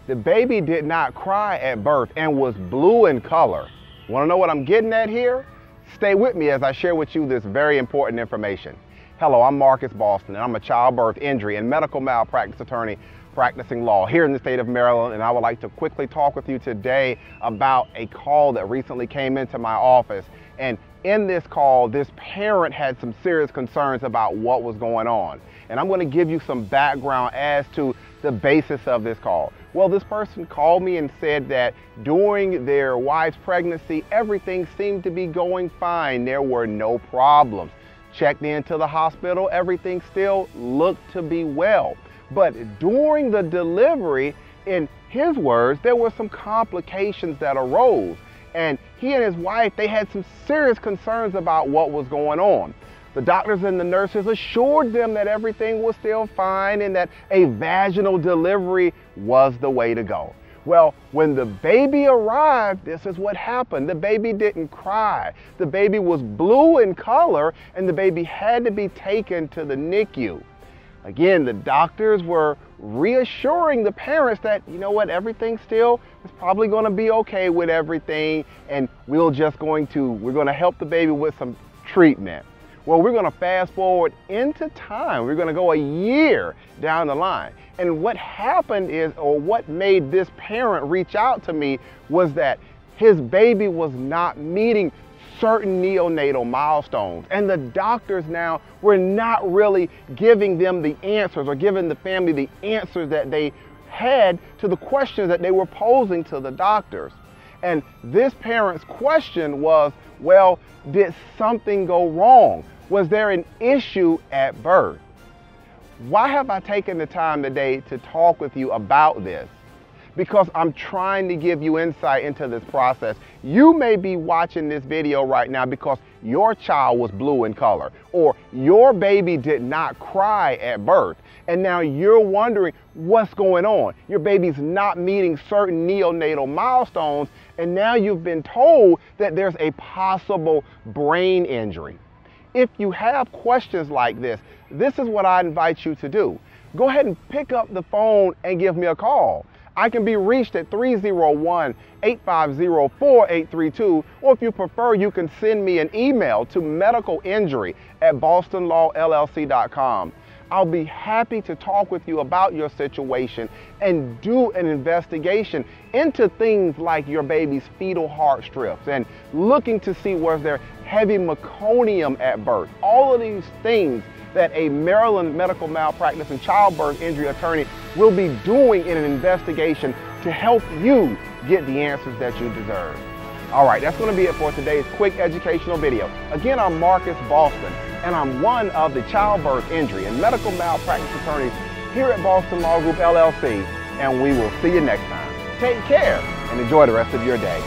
The baby did not cry at birth and was blue in color. Want to know what I'm getting at here? Stay with me as I share with you this very important information. Hello, I'm Marcus Boston, and I'm a childbirth injury and medical malpractice attorney practicing law here in the state of Maryland, and I would like to quickly talk with you today about a call that recently came into my office. And in this call, this parent had some serious concerns about what was going on. And I'm going to give you some background as to the basis of this call. Well, this person called me and said that during their wife's pregnancy, everything seemed to be going fine. There were no problems. Checked into the hospital, everything still looked to be well. But during the delivery, in his words, there were some complications that arose. And he and his wife, they had some serious concerns about what was going on. The doctors and the nurses assured them that everything was still fine and that a vaginal delivery was the way to go. Well, when the baby arrived, this is what happened. The baby didn't cry. The baby was blue in color, and the baby had to be taken to the NICU. Again, the doctors were reassuring the parents that, you know what, everything still is probably going to be okay with everything, and we're going to help the baby with some treatment. Well, we're going to fast forward into time. We're going to go a year down the line. And what happened is, or what made this parent reach out to me, was that his baby was not meeting certain neonatal milestones. And the doctors now were not really giving them the answers, or giving the family the answers that they had to the questions that they were posing to the doctors. And this parent's question was, well, did something go wrong? Was there an issue at birth? Why have I taken the time today to talk with you about this? Because I'm trying to give you insight into this process. You may be watching this video right now because your child was blue in color, or your baby did not cry at birth, and now you're wondering what's going on. Your baby's not meeting certain neonatal milestones, and now you've been told that there's a possible brain injury. If you have questions like this, this is what I invite you to do. Go ahead and pick up the phone and give me a call. I can be reached at 301-850-4832, or if you prefer, you can send me an email to medicalinjury@bostonlawllc.com. I'll be happy to talk with you about your situation and do an investigation into things like your baby's fetal heart strips, and looking to see was there heavy meconium at birth. All of these things that a Maryland medical malpractice and childbirth injury attorney will be doing in an investigation to help you get the answers that you deserve. All right, that's going to be it for today's quick educational video. Again, I'm Marcus Boston, and I'm one of the childbirth injury and medical malpractice attorneys here at Boston Law Group, LLC, and we will see you next time. Take care and enjoy the rest of your day.